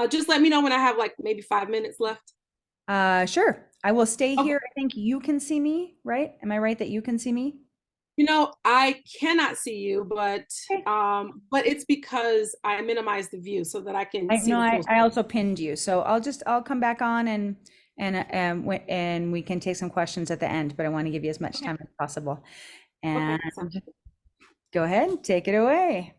Just let me know when I have like maybe 5 minutes left. Sure. I will stay Okay. here. I think you can see me, right? Am I right that you can see me? I cannot see you, Okay. but it's because I minimize the view so that I can I see know the full I screen. also pinned you, so I'll come back on and we can take some questions at the end, but I want to give you as much Okay. time as possible. Okay. And Sounds go ahead, take it away.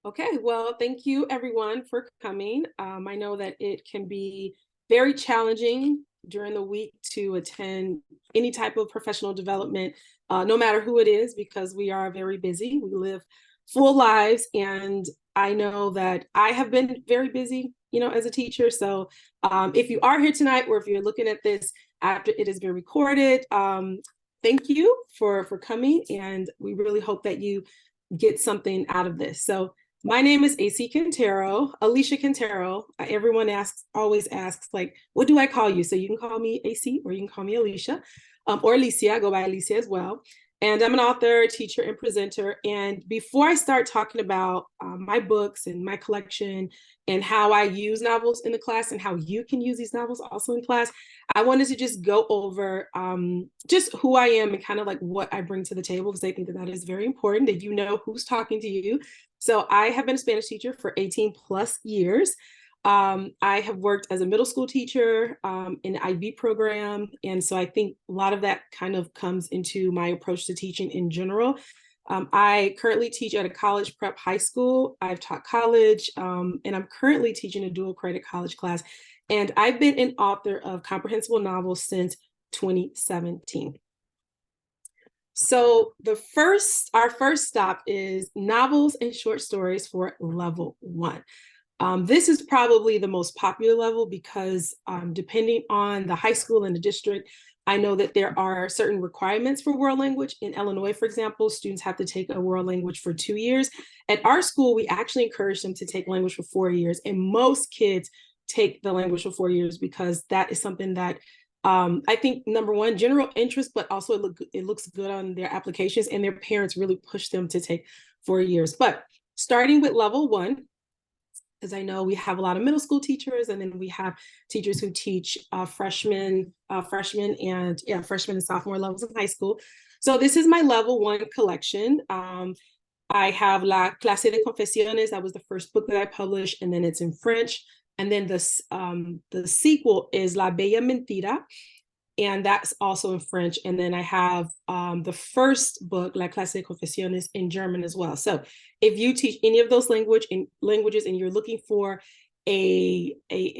Okay, well, thank you everyone for coming. I know that it can be very challenging during the week to attend any type of professional development, no matter who it is, because we are very busy. We live full lives, and I know that I have been very busy, as a teacher. So if you are here tonight, or if you're looking at this after it has been recorded, thank you for coming, and we really hope that you get something out of this. So my name is AC Quintero, Alicia Quintero. Everyone always asks, like, what do I call you? So you can call me AC or you can call me Alicia, or Alicia. I go by Alicia as well. And I'm an author, teacher, and presenter. And before I start talking about my books and my collection and how I use novels in the class and how you can use these novels also in class, I wanted to just go over just who I am and kind of like what I bring to the table, because I think that that is very important, that you know who's talking to you. So I have been a Spanish teacher for 18 plus years. I have worked as a middle school teacher in the IB program. And so I think a lot of that kind of comes into my approach to teaching in general. I currently teach at a college prep high school. I've taught college, and I'm currently teaching a dual credit college class. And I've been an author of comprehensible novels since 2017. So our first stop is novels and short stories for level 1. This is probably the most popular level because depending on the high school and the district, I know that there are certain requirements for world language. In Illinois, for example, students have to take a world language for 2 years. At our school, we actually encourage them to take language for 4 years. And most kids take the language for 4 years because that is something that I think, number one, general interest, but also it looks good on their applications, and their parents really push them to take 4 years. But starting with level 1, because I know we have a lot of middle school teachers, and then we have teachers who teach freshmen and sophomore levels in high school. So this is my level 1 collection. I have La Clase de Confesiones. That was the first book that I published, and then it's in French. And then the sequel is La Bella Mentira, and that's also in French. And then I have the first book, La Clase de Confesiones, in German as well. So if you teach any of those languages and you're looking for a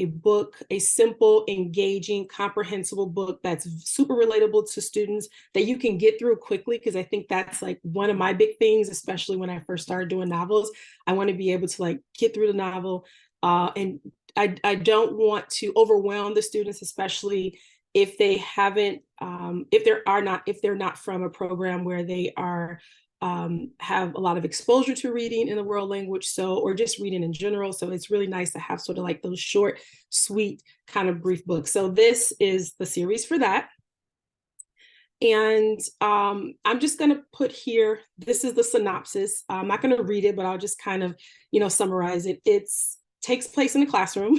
book, a simple, engaging, comprehensible book that's super relatable to students that you can get through quickly, because I think that's like one of my big things, especially when I first started doing novels. I want to be able to like get through the novel, and I don't want to overwhelm the students, especially if they haven't, if they're not from a program where they are have a lot of exposure to reading in the world language, so, or just reading in general. So it's really nice to have sort of like those short, sweet, kind of brief books. So this is the series for that. And I'm just going to put here, this is the synopsis. I'm not going to read it, but I'll just kind of, summarize it. It's takes place in the classroom.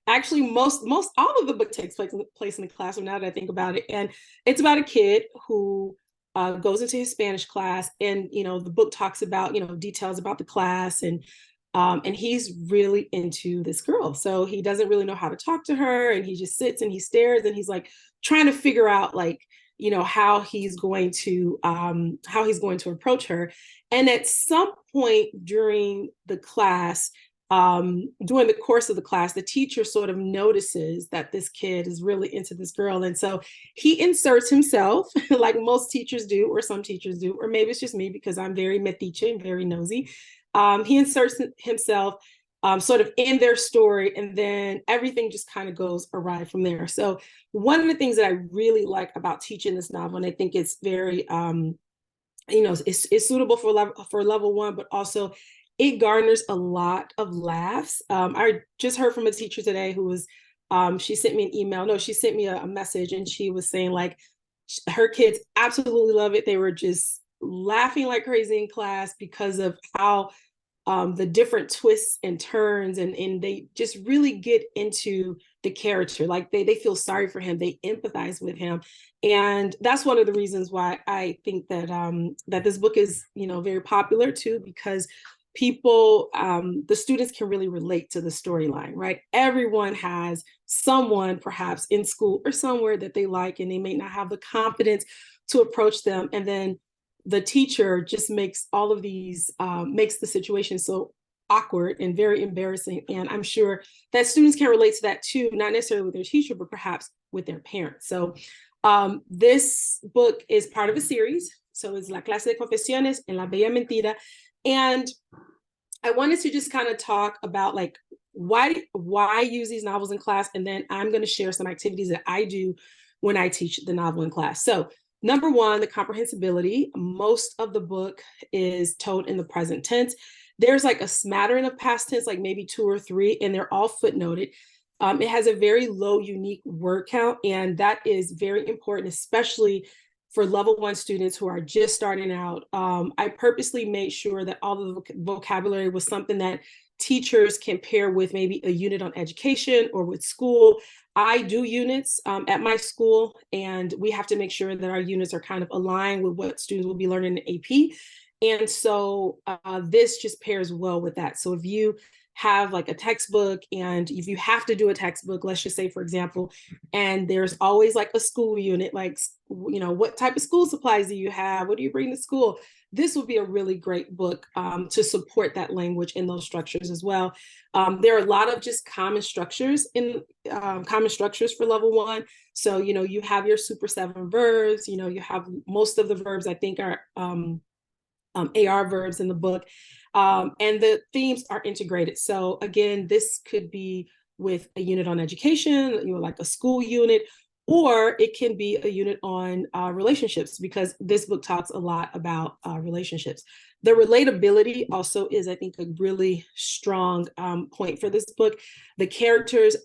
Actually, most all of the book takes place in the classroom, now that I think about it. And it's about a kid who goes into his Spanish class, and the book talks about details about the class, and he's really into this girl. So he doesn't really know how to talk to her, and he just sits and he stares, and he's like trying to figure out like how he's going to approach her. And at some point during the class, during the course of the class, the teacher sort of notices that this kid is really into this girl. And so he inserts himself like most teachers do, or some teachers do, or maybe it's just me because I'm very metiche and very nosy. He inserts himself sort of in their story, and then everything just kind of goes awry from there. So one of the things that I really like about teaching this novel, and I think it's very, it's suitable for level 1, but also it garners a lot of laughs. I just heard from a teacher today who was, she sent me an email. No, she sent me a message, and she was saying like her kids absolutely love it. They were just laughing like crazy in class because of how the different twists and turns, and they just really get into the character. Like they feel sorry for him, they empathize with him. And that's one of the reasons why I think that that this book is, very popular too, because people, the students can really relate to the storyline, right? Everyone has someone perhaps in school or somewhere that they like, and they may not have the confidence to approach them. And then the teacher just makes all of these, makes the situation so awkward and very embarrassing. And I'm sure that students can relate to that too, not necessarily with their teacher, but perhaps with their parents. So this book is part of a series. So it's La Clase de Confesiones en la Bella Mentira. And I wanted to just kind of talk about like why use these novels in class, and then I'm going to share some activities that I do when I teach the novel in class. So number one, the comprehensibility. Most of the book is told in the present tense. There's like a smattering of past tense, like maybe 2 or 3, and they're all footnoted. It has a very low unique word count, and that is very important, especially for level 1 students who are just starting out. I purposely made sure that all the vocabulary was something that teachers can pair with maybe a unit on education or with school. I do units at my school, and we have to make sure that our units are kind of aligned with what students will be learning in AP. And so this just pairs well with that. So if you have like a textbook, and if you have to do a textbook, let's just say, for example, and there's always like a school unit, like, what type of school supplies do you have? What do you bring to school? This would be a really great book to support that language and those structures as well. There are a lot of just common structures for level 1. So, you have your super 7 verbs, you have most of the verbs I think are AR verbs in the book. And the themes are integrated. So again, this could be with a unit on education, like a school unit, or it can be a unit on relationships, because this book talks a lot about relationships. The relatability also is, I think, a really strong point for this book. The characters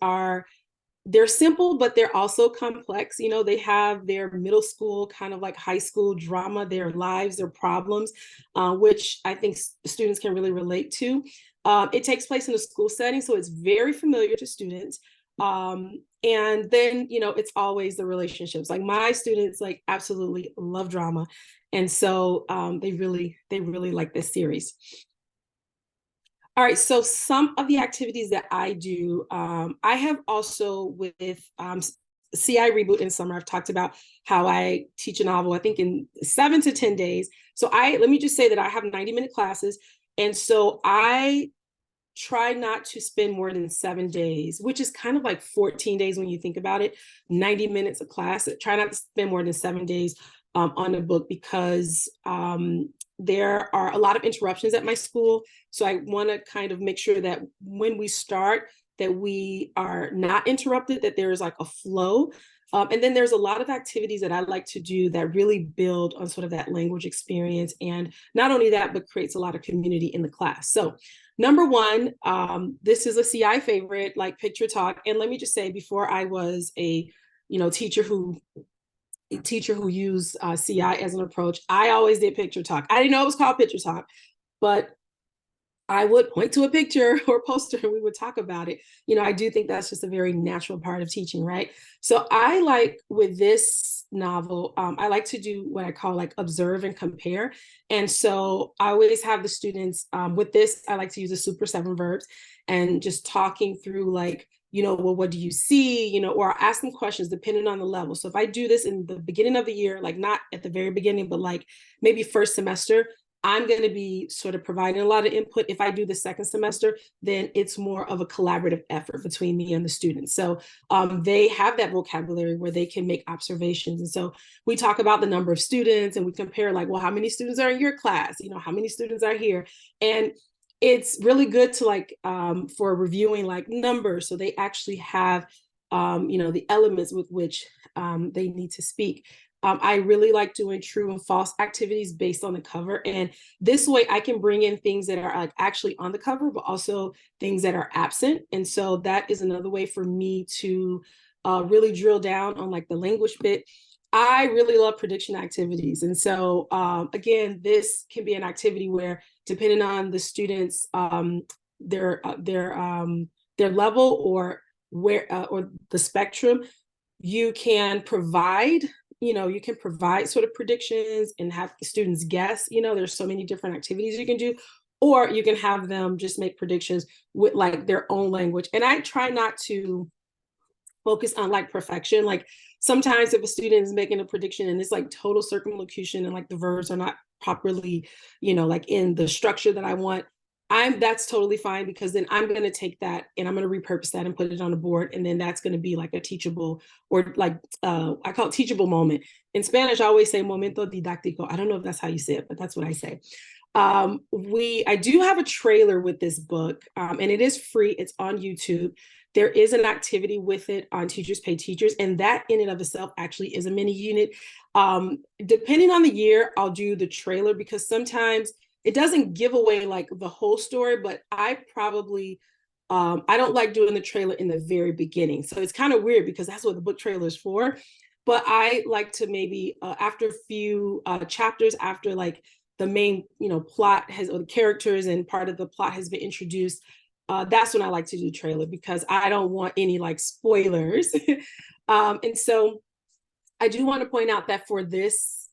they're simple, but they're also complex. They have their middle school, kind of like high school drama, their lives, their problems, which I think students can really relate to. It takes place in a school setting, so it's very familiar to students. And then, it's always the relationships. Like my students, like absolutely love drama. And so they really like this series. All right, so some of the activities that I do, I have also with CI Reboot in summer, I've talked about how I teach a novel, I think in 7 to 10 days. So let me just say that I have 90-minute classes. And so I try not to spend more than 7 days, which is kind of like 14 days when you think about it, 90 minutes of class. Try not to spend more than 7 days on a book, because there are a lot of interruptions at my school. So I want to kind of make sure that when we start, that we are not interrupted, that there's like a flow. And then there's a lot of activities that I like to do that really build on sort of that language experience. And not only that, but creates a lot of community in the class. So number one, this is a CI favorite, like picture talk. And let me just say, before I was a teacher who used CI as an approach, I always did picture talk. I didn't know it was called picture talk, but I would point to a picture or poster and we would talk about it. I do think that's just a very natural part of teaching, right? So I like, with this novel, I like to do what I call like observe and compare. And so I always have the students, with this, I like to use the super 7 verbs and just talking through like, well, what do you see? Or ask them questions depending on the level. So if I do this in the beginning of the year, like not at the very beginning, but like maybe first semester, I'm going to be sort of providing a lot of input. If I do the second semester, then it's more of a collaborative effort between me and the students. So they have that vocabulary where they can make observations. And so we talk about the number of students, and we compare like, well, how many students are in your class? How many students are here? And it's really good to like for reviewing like numbers. So they actually have, the elements with which they need to speak. I really like doing true and false activities based on the cover. And this way I can bring in things that are like actually on the cover, but also things that are absent. And so that is another way for me to really drill down on like the language bit. I really love prediction activities. And so again, this can be an activity where, depending on the students, their level or where or the spectrum, you can provide, you can provide sort of predictions and have the students guess. There's so many different activities you can do, or you can have them just make predictions with like their own language. And I try not to focus on like perfection. Like sometimes if a student is making a prediction and it's like total circumlocution and like the verbs are not properly, like in the structure that I want, that's totally fine, because then I'm going to take that and I'm going to repurpose that and put it on a board. And then that's going to be like a teachable, or like I call it teachable moment. In Spanish, I always say momento didáctico. I don't know if that's how you say it, but that's what I say. I do have a trailer with this book, and it is free. It's on YouTube. There is an activity with it on Teachers Pay Teachers, and that in and of itself actually is a mini unit. Depending on the year, I'll do the trailer, because sometimes it doesn't give away like the whole story, but I don't like doing the trailer in the very beginning. So it's kind of weird, because that's what the book trailer is for. But I like to maybe after a few chapters, after like the main, plot or the characters and part of the plot has been introduced, that's when I like to do the trailer, because I don't want any like spoilers. And so I do want to point out that for this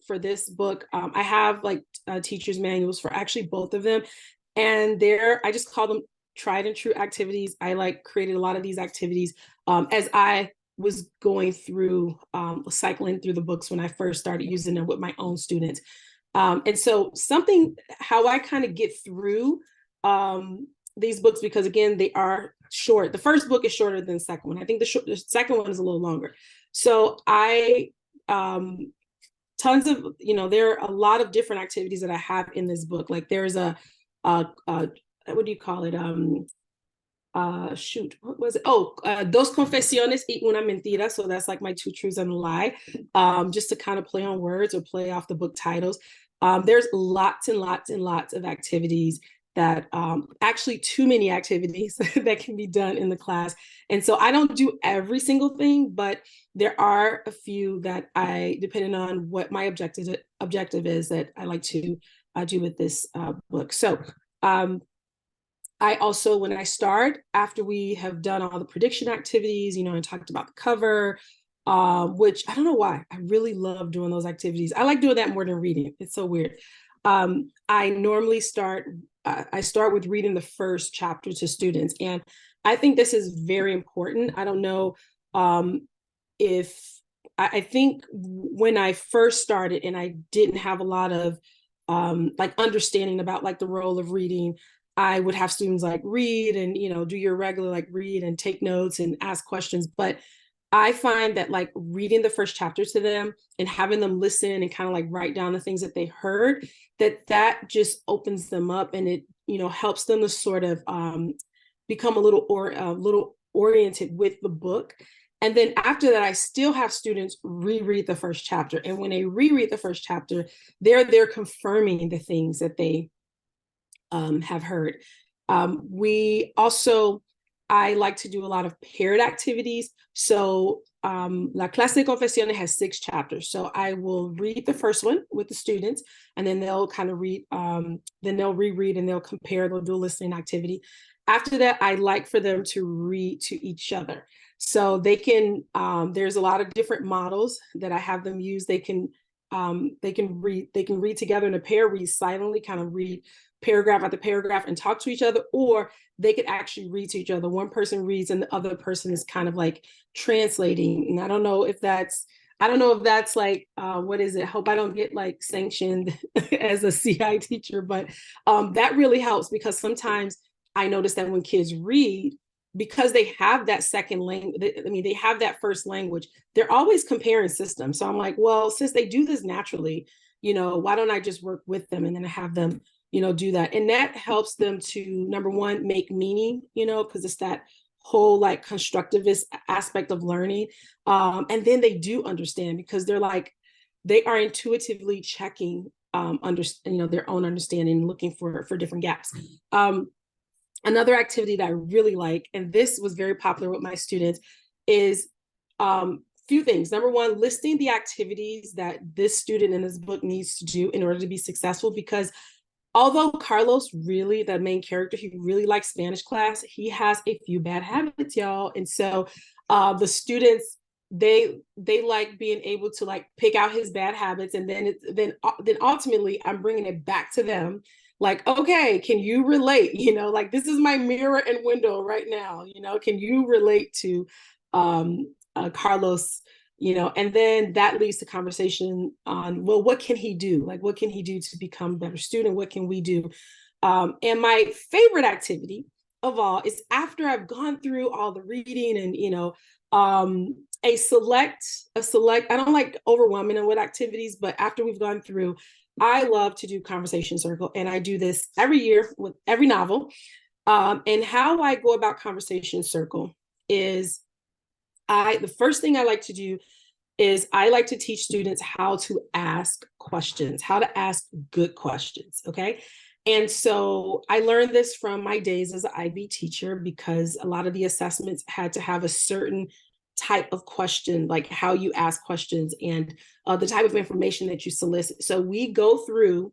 book, I have like teachers manuals for actually both of them. And I just call them tried and true activities. I like created a lot of these activities as I was going through, cycling through the books when I first started using them with my own students. And so how I kind of get through these books, because again, they are short. The first book is shorter than the second one. I think the second one is a little longer. So tons of, there are a lot of different activities that I have in this book. Like there's what do you call it? What was it? Dos confesiones y una mentira. So that's like my two truths and a lie, just to kind of play on words or play off the book titles. There's lots and lots and lots of activities that actually too many activities that can be done in the class. And so I don't do every single thing, but there are a few that depending on what my objective is, that I like to do with this book. So I also, when I start, after we have done all the prediction activities, and talked about the cover, which I don't know why, I really love doing those activities. I like doing that more than reading. It's so weird. I normally start with reading the first chapter to students. And I think this is very important. I don't know I think when I first started and I didn't have a lot of like understanding about like the role of reading, I would have students like read and, do your regular like read and take notes and ask questions. But I find that like reading the first chapter to them and having them listen and kind of like write down the things that they heard, that just opens them up, and it, helps them to sort of become a little oriented with the book. And then after that, I still have students reread the first chapter. And when they reread the first chapter, they're confirming the things that they have heard. I like to do a lot of paired activities. So La Clase de Confesiones has 6 chapters. So I will read the first one with the students, and then they'll kind of read, then they'll reread and they'll compare, they'll do a listening activity. After that, I like for them to read to each other. So they can, there's a lot of different models that I have them use. They can read together in a pair, read silently, kind of read paragraph after paragraph and talk to each other, or they could actually read to each other. One person reads and the other person is kind of like translating. And I don't know if that's like, what is it? I hope I don't get like sanctioned as a CI teacher, but that really helps, because sometimes I notice that when kids read, because they have that second language, they have that first language, they're always comparing systems. So I'm like, well, since they do this naturally, why don't I just work with them and then have them, do that. And that helps them to, number one, make meaning, because it's that whole like constructivist aspect of learning. And then they do understand, because they are intuitively checking, their own understanding, looking for different gaps. Another activity that I really like, and this was very popular with my students, is few things. Number one, listing the activities that this student in this book needs to do in order to be successful, because although Carlos really, the main character, he really likes Spanish class, he has a few bad habits, y'all. And so the students, they like being able to like pick out his bad habits, and then ultimately I'm bringing it back to them, like, okay, can you relate, like, this is my mirror and window right now, can you relate to Carlos, and then that leads to conversation on, well, what can he do, like what can he do to become a better student, what can we do, and my favorite activity of all is, after I've gone through all the reading and a select, I don't like overwhelming them with activities, but after we've gone through, I love to do conversation circle, and I do this every year with every novel. And how I go about conversation circle is, the first thing I like to do is I like to teach students how to ask questions, how to ask good questions, okay? And so I learned this from my days as an IB teacher, because a lot of the assessments had to have a certain type of question, like how you ask questions and the type of information that you solicit. So we go through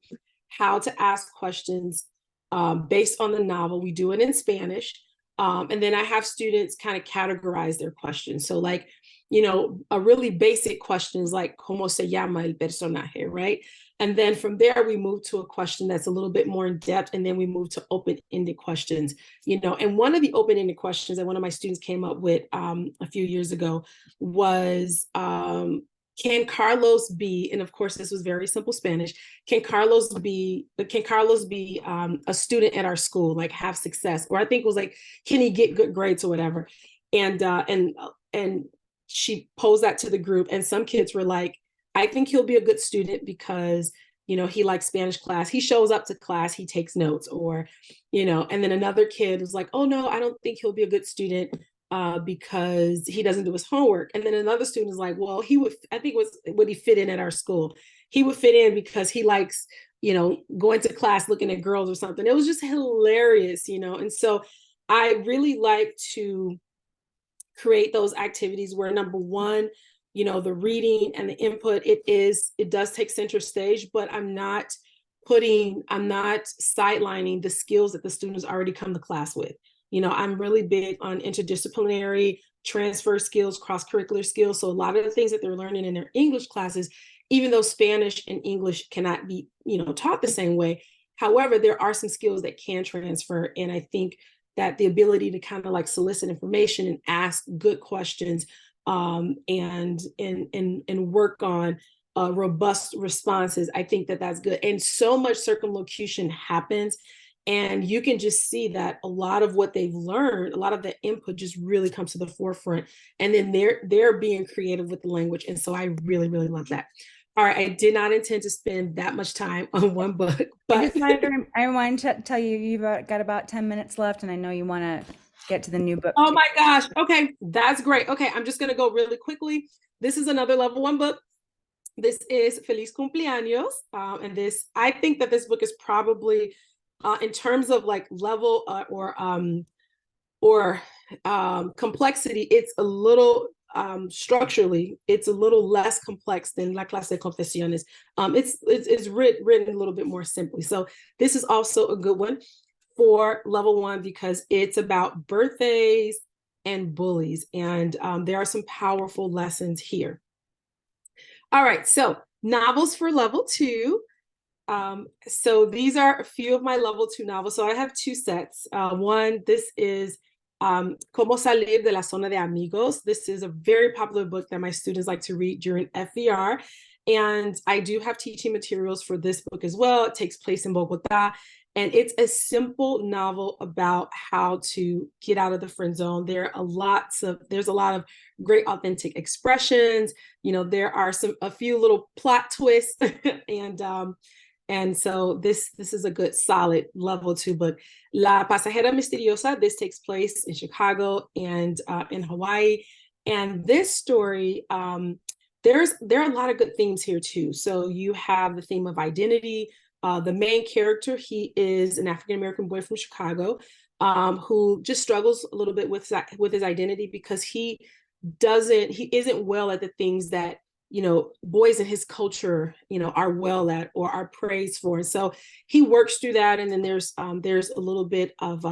how to ask questions based on the novel. We do it in Spanish. And then I have students kind of categorize their questions. So like, a really basic question is like, ¿Cómo se llama el personaje, right? And then from there, we move to a question that's a little bit more in depth. And then we move to open-ended questions, and one of the open-ended questions that one of my students came up with a few years ago was, can Carlos be, and of course, this was very simple Spanish, can Carlos be a student at our school, like have success? Or I think it was like, can he get good grades or whatever? And she posed that to the group, and some kids were like, I think he'll be a good student because, he likes Spanish class. He shows up to class, he takes notes, or, and then another kid was like, oh no, I don't think he'll be a good student because he doesn't do his homework. And then another student is like, well, would he fit in at our school? He would fit in because he likes, going to class, looking at girls or something. It was just hilarious, and so I really like to create those activities where, number one, the reading and the input, it does take center stage, but I'm not sidelining the skills that the students already come to class with. I'm really big on interdisciplinary transfer skills, cross-curricular skills. So a lot of the things that they're learning in their English classes, even though Spanish and English cannot be, taught the same way, however, there are some skills that can transfer. And I think that the ability to kind of like solicit information and ask good questions, and work on robust responses, I think that that's good. And so much circumlocution happens, and you can just see that a lot of what they've learned, a lot of the input just really comes to the forefront, and then they're being creative with the language. And so I really, really love that. All right, I did not intend to spend that much time on one book, but I wanted to tell you, you've got about 10 minutes left, and I know you want to get to the new book. Oh my gosh. Okay, that's great. Okay, I'm just going to go really quickly. This is another level 1 book. This is Feliz Cumpleaños. And I think that this book is probably, in terms of like level or complexity, it's a little, structurally, it's a little less complex than La Clase de Confesiones. It's written a little bit more simply. So this is also a good one for level 1 because it's about birthdays and bullies. And there are some powerful lessons here. All right, so novels for level 2. So these are a few of my level 2 novels. So I have 2 sets. One, this is Cómo salir de la zona de amigos. This is a very popular book that my students like to read during FVR. And I do have teaching materials for this book as well. It takes place in Bogota. And it's a simple novel about how to get out of the friend zone. There's a lot of great authentic expressions. There are a few little plot twists, and so this is a good solid level 2 book. La Pasajera Misteriosa. This takes place in Chicago and in Hawaii. And this story, there are a lot of good themes here too. So you have the theme of identity. The main character, he is an African-American boy from Chicago, who just struggles a little bit with his identity because he isn't well at the things that, boys in his culture, are well at or are praised for. And so he works through that. And then there's a little bit of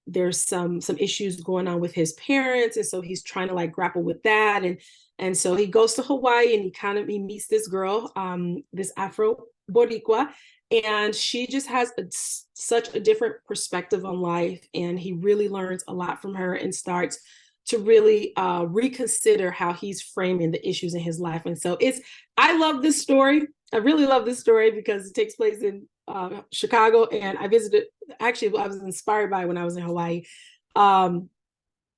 there's some issues going on with his parents, and so he's trying to like grapple with that. And so he goes to Hawaii, and he meets this girl, this Afro Boricua, and she just has such a different perspective on life, and he really learns a lot from her and starts to really reconsider how he's framing the issues in his life. And so I love this story. I really love this story because it takes place in Chicago, and I visited. Actually, I was inspired by it when I was in Hawaii. And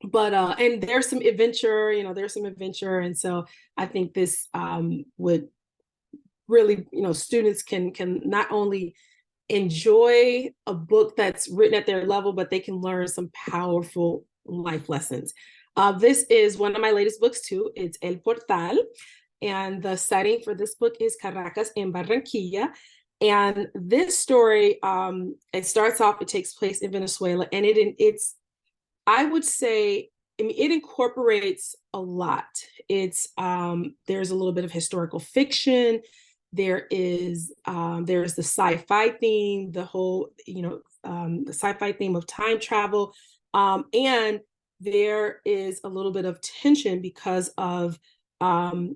there's some adventure, and so I think this would really, students can not only enjoy a book that's written at their level, but they can learn some powerful life lessons. This is one of my latest books too. It's El Portal, and the setting for this book is Caracas in Barranquilla. And this story, it starts off, it takes place in Venezuela, and it's, I would say, it incorporates a lot. It's there's a little bit of historical fiction. There's the sci-fi theme, the whole, the sci-fi theme of time travel, and there is a little bit of tension because of the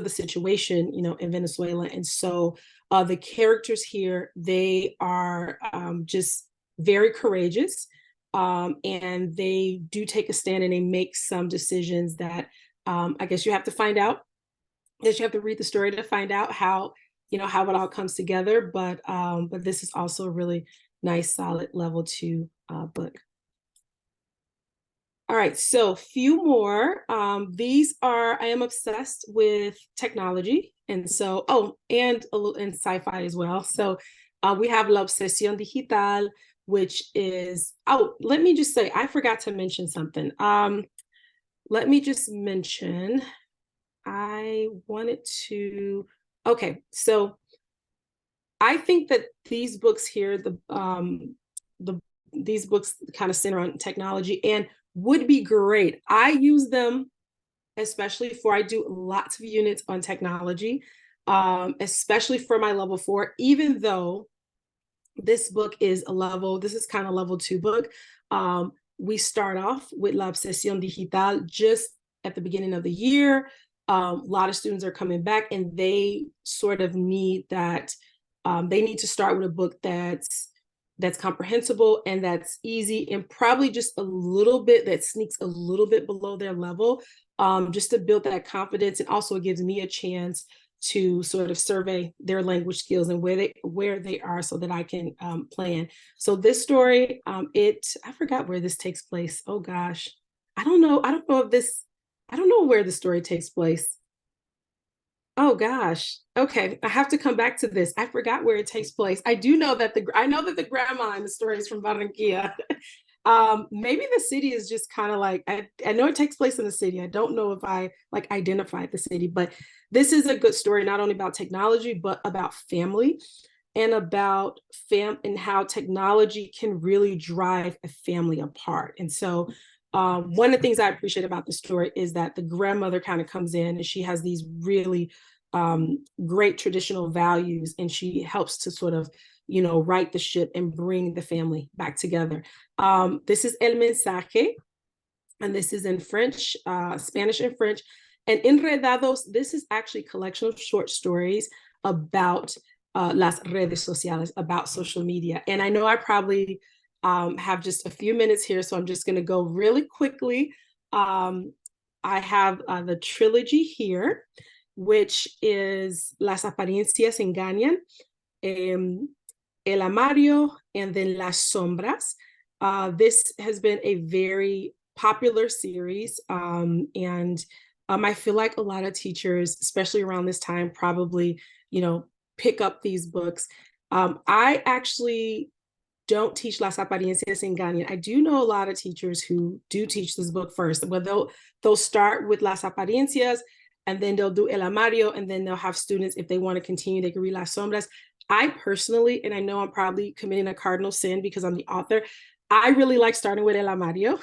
situation, in Venezuela. And so the characters here, they are just very courageous, and they do take a stand, and they make some decisions that I guess you have to find out. You have to read the story to find out how it all comes together. But this is also a really nice, solid level 2 book. All right, so few more. I am obsessed with technology, and so, and a little in sci-fi as well. So we have La Obsesión Digital, which is, let me just say, I forgot to mention something. Let me just mention, okay, so I think that these books here, these books kind of center on technology and would be great. I use them especially I do lots of units on technology, especially for my level 4, even though this book is this is kind of level 2 book. We start off with La Obsesión Digital just at the beginning of the year. A lot of students are coming back, and they sort of need that. They need to start with a book that's comprehensible and that's easy, and probably just a little bit that sneaks a little bit below their level, just to build that confidence. And also it gives me a chance to sort of survey their language skills and where they are, so that I can plan. So this story, I forgot where this takes place. Oh gosh, I don't know where the story takes place. Oh gosh. Okay, I have to come back to this. I forgot where it takes place. I do know that the grandma in the story is from Barranquilla. Maybe the city is just kind of like, I know it takes place in the city. I don't know if I like identified the city, but this is a good story, not only about technology, but about family, and about and how technology can really drive a family apart. And so one of the things I appreciate about the story is that the grandmother kind of comes in, and she has these really great traditional values, and she helps to sort of, right the ship and bring the family back together. This is El Mensaje, and this is in French, Spanish and French. And Enredados, this is actually a collection of short stories about las redes sociales, about social media. And I know I probably have just a few minutes here, so I'm just going to go really quickly. I have the trilogy here, which is Las Apariencias Engañan, El Amario, and then Las Sombras. This has been a very popular series, and I feel like a lot of teachers, especially around this time, probably, pick up these books. I actually don't teach Las Apariencias Engañan. I do know a lot of teachers who do teach this book first, but they'll start with Las Apariencias, and then they'll do El Amario, and then they'll have students, if they want to continue, they can read Las Sombras. I personally, and I know I'm probably committing a cardinal sin because I'm the author, I really like starting with El Amario.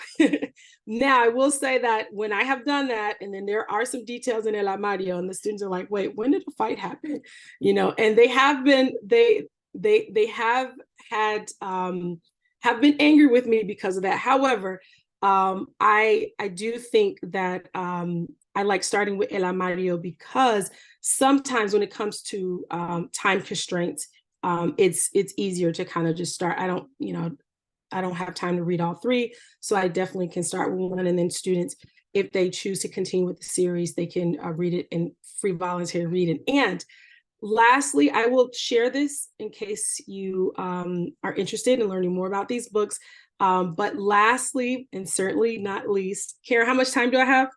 Now, I will say that when I have done that, and then there are some details in El Amario, and the students are like, "Wait, when did the fight happen?" And they have been they have been angry with me because of that. However, I do think that I like starting with El Amario because sometimes when it comes to time constraints, it's easier to kind of just start. I don't have time to read all three, so I definitely can start with one, and then students, if they choose to continue with the series, they can read it in free volunteer reading. And lastly, I will share this in case you are interested in learning more about these books. But lastly, and certainly not least, Kara, how much time do I have?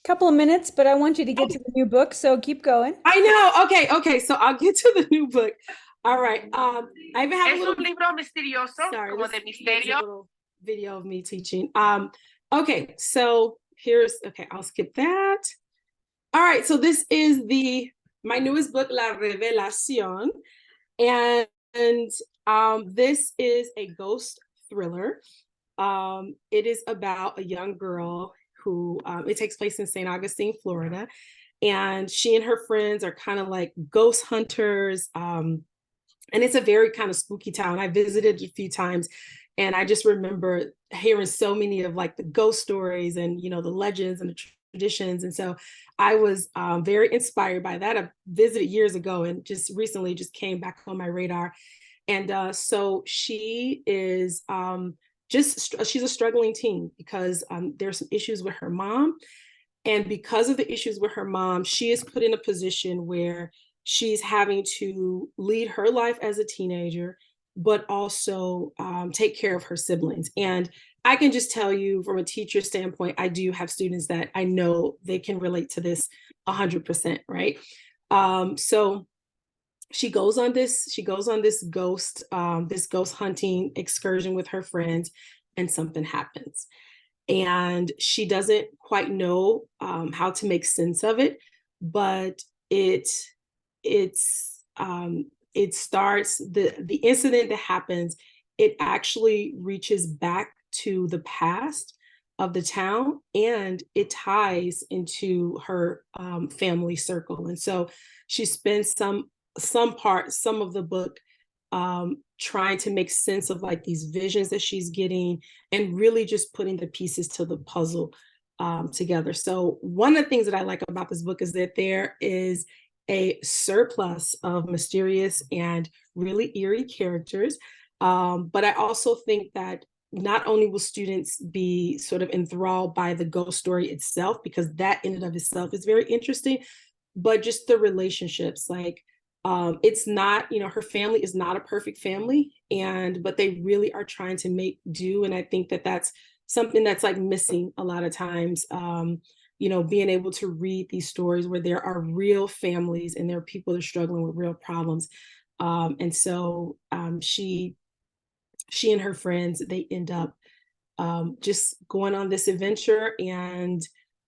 Couple of minutes, but I want you to get to the new book, so keep going. I know. Okay. So I'll get to the new book. All right. I even have a little libro misterioso, como de misterio. Little video of me teaching. Okay. So I'll skip that. All right. So this is my newest book, La Revelación, and this is a ghost thriller. It is about a young girl who it takes place in St. Augustine, Florida, and she and her friends are kind of like ghost hunters. And it's a very kind of spooky town. I visited a few times, and I just remember hearing so many of like the ghost stories and the legends and the traditions. And so I was very inspired by that. I visited years ago and just recently just came back on my radar. And so she is she's a struggling teen because there's some issues with her mom. And because of the issues with her mom, she is put in a position where she's having to lead her life as a teenager, but also take care of her siblings. And I can just tell you from a teacher standpoint, I do have students that I know they can relate to this 100%, right? So she goes on this ghost hunting excursion with her friends, and something happens. And she doesn't quite know how to make sense of it, but it starts the incident that happens. It actually reaches back to the past of the town, and it ties into her family circle. And so she spends some of the book trying to make sense of like these visions that she's getting, and really just putting the pieces to the puzzle together. So one of the things that I like about this book is that there is a surplus of mysterious and really eerie characters. But I also think that not only will students be sort of enthralled by the ghost story itself, because that in and of itself is very interesting, but just the relationships. Like it's not, her family is not a perfect family, but they really are trying to make do. And I think that that's something that's like missing a lot of times. Being able to read these stories where there are real families and there are people that are struggling with real problems. And so she and her friends, they end up just going on this adventure and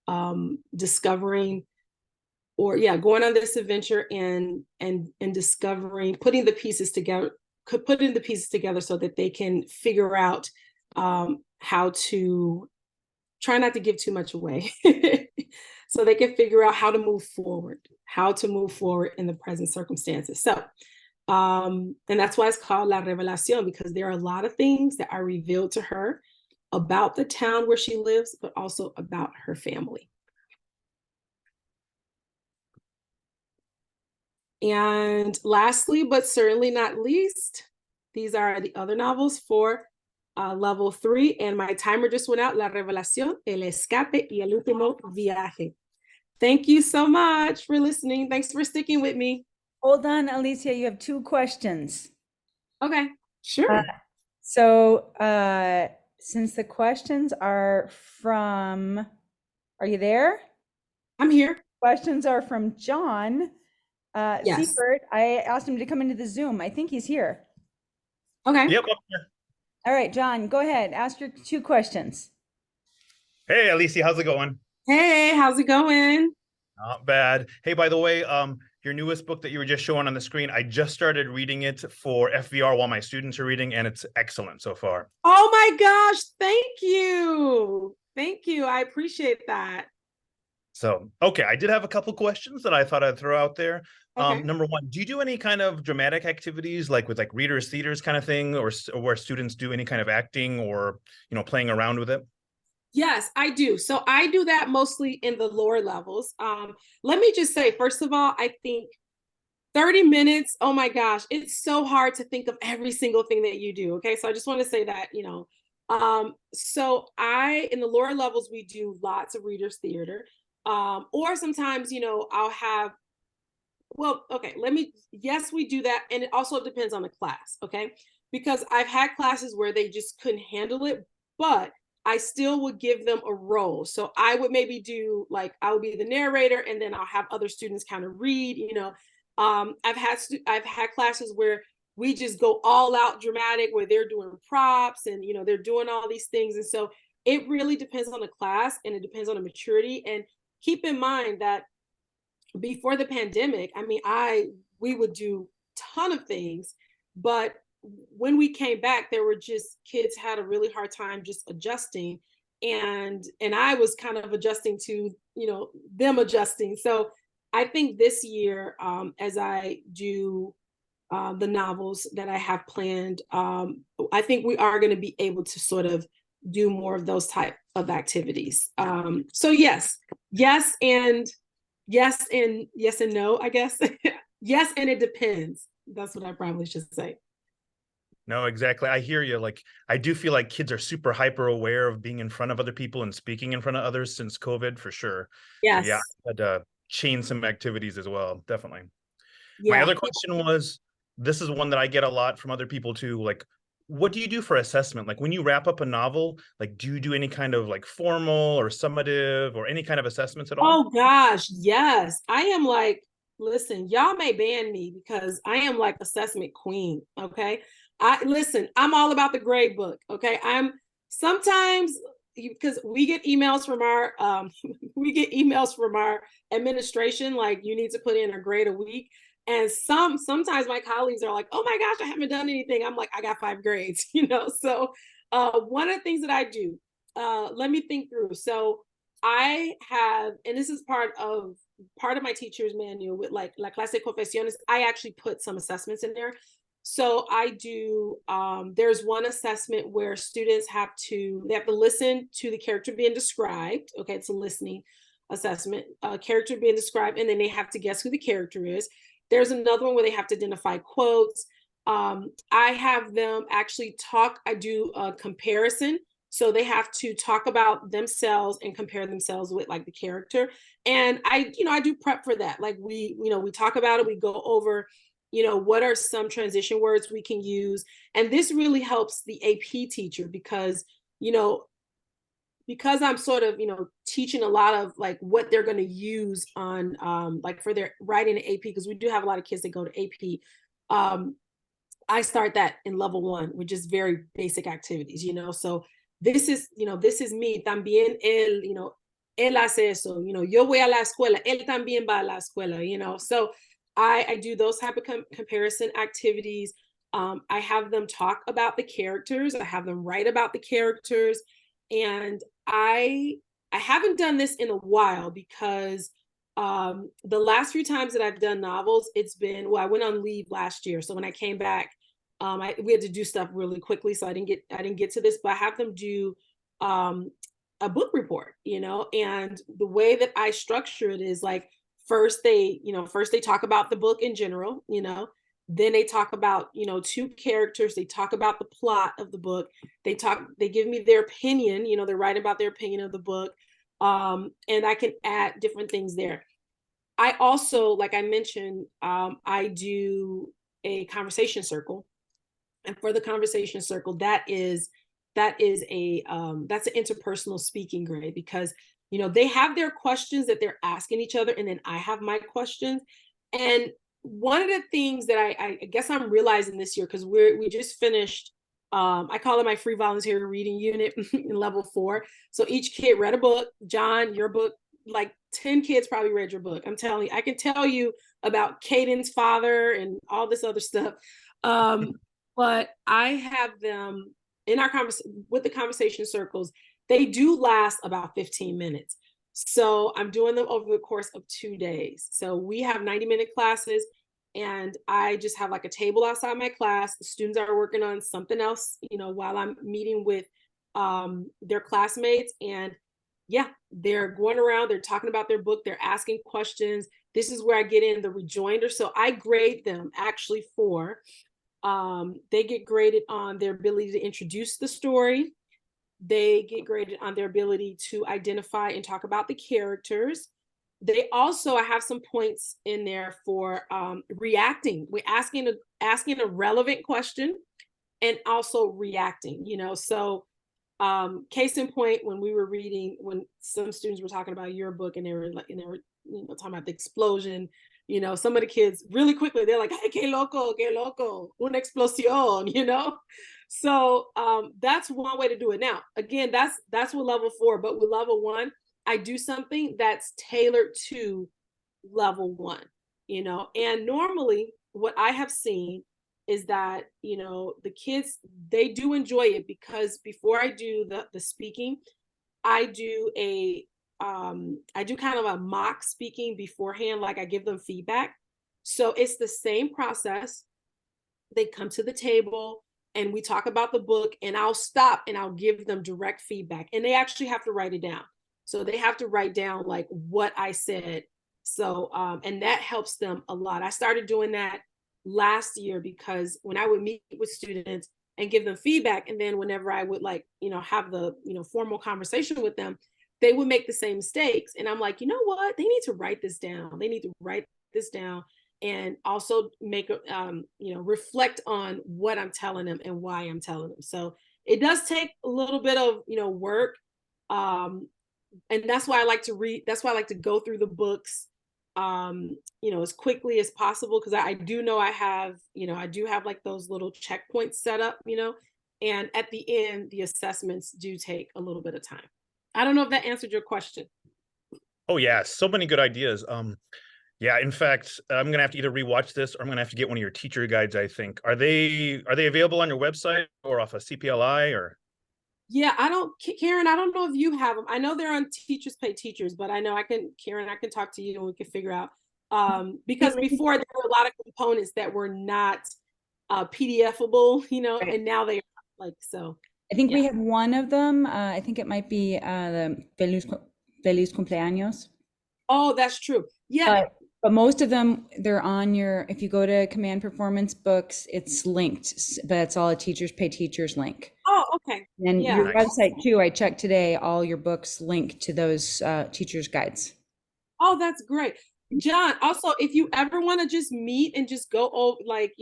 going on this adventure and discovering, putting the pieces together so that they can figure out how to try not to give too much away. So they can figure out how to move forward in the present circumstances. So and that's why it's called La Revelación, because there are a lot of things that are revealed to her about the town where she lives, but also about her family. And lastly, but certainly not least, these are the other novels for level 3, and my timer just went out. La Revelación, El Escape y El Último Viaje. Thank you so much for listening. Thanks for sticking with me. Hold on, Alicia, you have 2 questions. Okay, sure. Since the questions are from, are you there? I'm here. Questions are from John Yes. Seifert. I asked him to come into the Zoom. I think he's here. Okay. Yep, up here. All right, John, go ahead. Ask your 2 questions. Hey, Alicia, how's it going? Hey, how's it going? Not bad. Hey, by the way, your newest book that you were just showing on the screen. I just started reading it for FVR while my students are reading, and it's excellent so far. Oh my gosh, thank you. Thank you. I appreciate that. So, okay, I did have a couple questions that I thought I'd throw out there. Okay. Number one, do you do any kind of dramatic activities like with like readers theaters kind of thing, or where students do any kind of acting or, playing around with it? Yes, I do. So I do that mostly in the lower levels. Let me just say, first of all, I think 30 minutes, oh my gosh, it's so hard to think of every single thing that you do. Okay. So I just want to say that, so in the lower levels, we do lots of readers theater. Or sometimes, I'll have, yes, we do that. And it also depends on the class. Okay. Because I've had classes where they just couldn't handle it, but I still would give them a role. So I would maybe do I would be the narrator, and then I'll have other students kind of read, I've had classes where we just go all out dramatic, where they're doing props and they're doing all these things. And so it really depends on the class, and it depends on the maturity. And keep in mind that before the pandemic, I mean, we would do a ton of things, but when we came back, there were just kids had a really hard time just adjusting, and I was kind of adjusting to them adjusting. So I think this year, as I do the novels that I have planned, I think we are going to be able to sort of do more of those type of activities. So yes, and no, I guess. Yes, and it depends. That's what I probably should say. No, exactly. I hear you. Like, I do feel like kids are super hyper aware of being in front of other people and speaking in front of others since COVID, for sure. So yeah, Yes. I had to change some activities as well. Definitely. My Yeah. other question was, this is one that I get a lot from other people too. Like, what do you do for assessment? Like when you wrap up a novel, like, do you do any kind of like formal or summative or any kind of assessments at all? Oh gosh, yes. I am listen, y'all may ban me because I am like assessment queen. Okay. I'm all about the grade book. Okay. I'm sometimes because we get emails from our administration, like you need to put in a grade a week. And sometimes my colleagues are like, oh my gosh, I haven't done anything. I'm like, I got 5 grades, So one of the things that I do, let me think through. So I have, and this is part of my teacher's manual with like La Clase de Confesiones, I actually put some assessments in there. So I do, there's one assessment where students have to listen to the character being described. Okay, it's a listening assessment, character being described, and then they have to guess who the character is. There's another one where they have to identify quotes. I have them actually I do a comparison. So they have to talk about themselves and compare themselves with like the character. And I do prep for that. Like we talk about it, we go over, what are some transition words we can use. And this really helps the AP teacher because, because I'm sort of, teaching a lot of like what they're going to use on like for their writing AP, because we do have a lot of kids that go to AP. I start that in level 1, which is very basic activities, So this is me, también él, él hace eso, yo voy a la escuela, él también va a la escuela, So I do those type of comparison activities. I have them talk about the characters. I have them write about the characters. And I haven't done this in a while because the last few times that I've done novels, it's been, I went on leave last year. So when I came back, we had to do stuff really quickly. So I didn't get to this, but I have them do a book report, and the way that I structure it is like, first they talk about the book in general, then they talk about, 2 characters, they talk about the plot of the book, they give me their opinion, they're writing about their opinion of the book. And I can add different things there. I also, like I mentioned, I do a conversation circle. And for the conversation circle, that's an interpersonal speaking grade, because they have their questions that they're asking each other, and then I have my questions. And one of the things that I guess I'm realizing this year, because we just finished, I call it my free volunteer reading unit in level 4. So each kid read a book. John, your book like 10 kids probably read your book. I'm telling you, I can tell you about Caden's father and all this other stuff. But I have them in our with the conversation circles. They do last about 15 minutes. So I'm doing them over the course of 2 days. So we have 90-minute classes, and I just have like a table outside my class. The students are working on something else, while I'm meeting with their classmates. And yeah, they're going around, they're talking about their book, they're asking questions. This is where I get in the rejoinder. So I grade them actually they get graded on their ability to introduce the story. They get graded on their ability to identify and talk about the characters. They also, I have some points in there for reacting. We're asking a relevant question and also reacting, so case in point, when we were reading, when some students were talking about your book and they were talking about the explosion, some of the kids really quickly, they're like, hey, que loco, una explosión, So that's one way to do it. Now, again, that's with level 4, but with level 1, I do something that's tailored to level 1, and normally what I have seen is that, the kids, they do enjoy it, because before I do the speaking, I do kind of a mock speaking beforehand, like I give them feedback. So it's the same process. They come to the table and we talk about the book, and I'll stop and I'll give them direct feedback, and they actually have to write it down. So they have to write down like what I said. So, and that helps them a lot. I started doing that last year, because when I would meet with students and give them feedback, and then whenever I would have the formal conversation with them, they would make the same mistakes, and I'm like, you know what, they need to write this down. They need to write this down, and also make reflect on what I'm telling them and why I'm telling them. So it does take a little bit of work, and that's why I like to read. That's why I like to go through the books as quickly as possible, because I do know I do have like those little checkpoints set up, and at the end, the assessments do take a little bit of time. I don't know if that answered your question. Oh yeah, so many good ideas. Yeah, in fact, I'm gonna have to either rewatch this, or I'm gonna have to get one of your teacher guides, I think. Are they available on your website or off a CPLI or? Yeah, Karen, I don't know if you have them. I know they're on Teachers Pay Teachers, but I know Karen, I can talk to you and we can figure out. Because before there were a lot of components that were not PDFable, right. And now they are, like, so. I think we have one of them. I think it might be the Feliz Cumpleaños. Oh, that's true. Yeah. But most of them, they're on if you go to Command Performance Books, it's linked, but it's all a Teachers Pay Teachers link. Oh, okay. And your website too, I checked today, all your books link to those teachers' guides. Oh, that's great. John, also, if you ever want to just meet and just go over, like,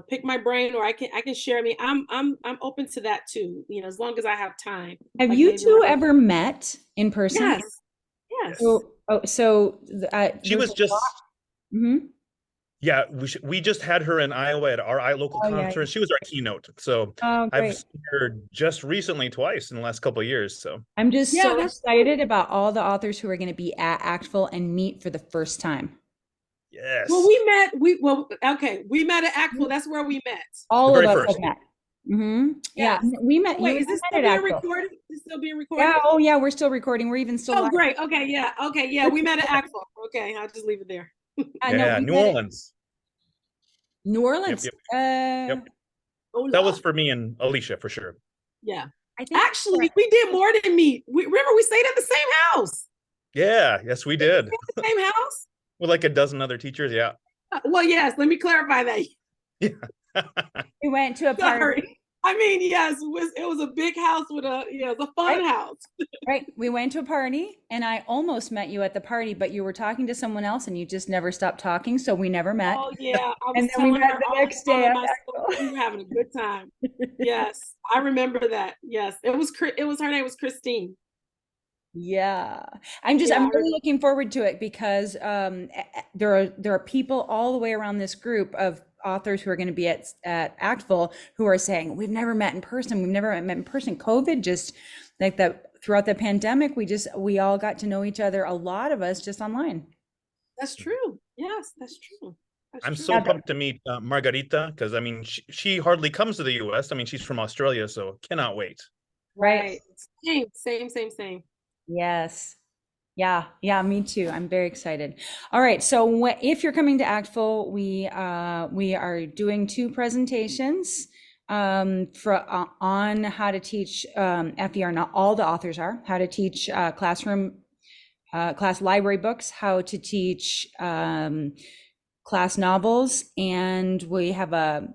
pick my brain, or I can share. I'm open to that too, as long as I have time. Have you two ever met in person? Yes. So she was just. Mm-hmm. Yeah, we just had her in Iowa at our local conference. Yeah. She was our keynote. So I've seen her just recently twice in the last couple of years. So I'm just so excited about all the authors who are going to be at ACTFL and meet for the first time. Yes. Well, we met at ACTFL. That's where we met. All of us have met. Mm-hmm. Yes. Yeah, we met. Wait, is this still being recorded? Is it still being recorded? Yeah. Oh, yeah. We're still recording. We're even still. Oh, great. Okay. Yeah. Okay. Yeah. We met at ACTFL. Okay. I'll just leave it there. Yeah. New Orleans. New Orleans. Yep. That was for me and Alicia for sure. Yeah. Actually, we did more than meet. Remember, we stayed at the same house. Yeah. Yes, we did. The same house. With like a dozen other teachers. Yeah. Well, yes. Let me clarify that. Yeah. We went to a party. Yes, it was a big house with it was a fun house. Right. We went to a party, and I almost met you at the party, but you were talking to someone else and you just never stopped talking. So we never met. Oh yeah. And then we met the next day. We were having a good time. Yes. I remember that. Yes. Her name was Christine. Yeah. I'm really looking forward to it, because there are people all the way around this group of authors who are going to be at ACTFL who are saying, we've never met in person. COVID, just like the throughout the pandemic, we all got to know each other, a lot of us just online. That's true. Yes, that's true. I'm so pumped to meet Margarita, because I mean, she hardly comes to the US. I mean, she's from Australia, so cannot wait. Right. Same. Yes. Yeah, me too. I'm very excited. All right, so if you're coming to ACTFL, we are doing 2 presentations on how to teach FER. Not all the authors are. How to teach class library books, how to teach class novels, and we have a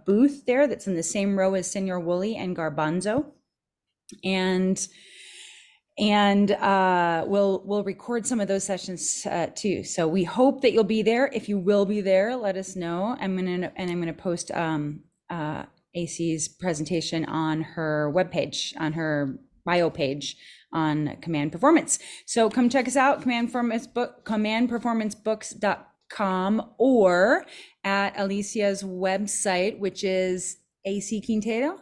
booth there that's in the same row as Senor Woolley and Garbanzo, and we'll record some of those sessions too. So we hope that you'll be there. If you will be there, let us know. I'm gonna post AC's presentation on her webpage, on her bio page on Command Performance. So come check us out, commandperformancebooks.com, or at Alicia's website, which is AC Quintero?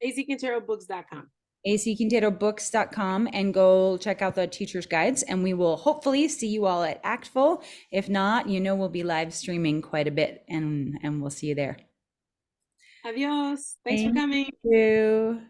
acquinterobooks.com. acquinterobooks.com, and go check out the teacher's guides, and we will hopefully see you all at ACTFL. If not, we'll be live streaming quite a bit, and we'll see you there. Adios. Thanks for coming. Thank you.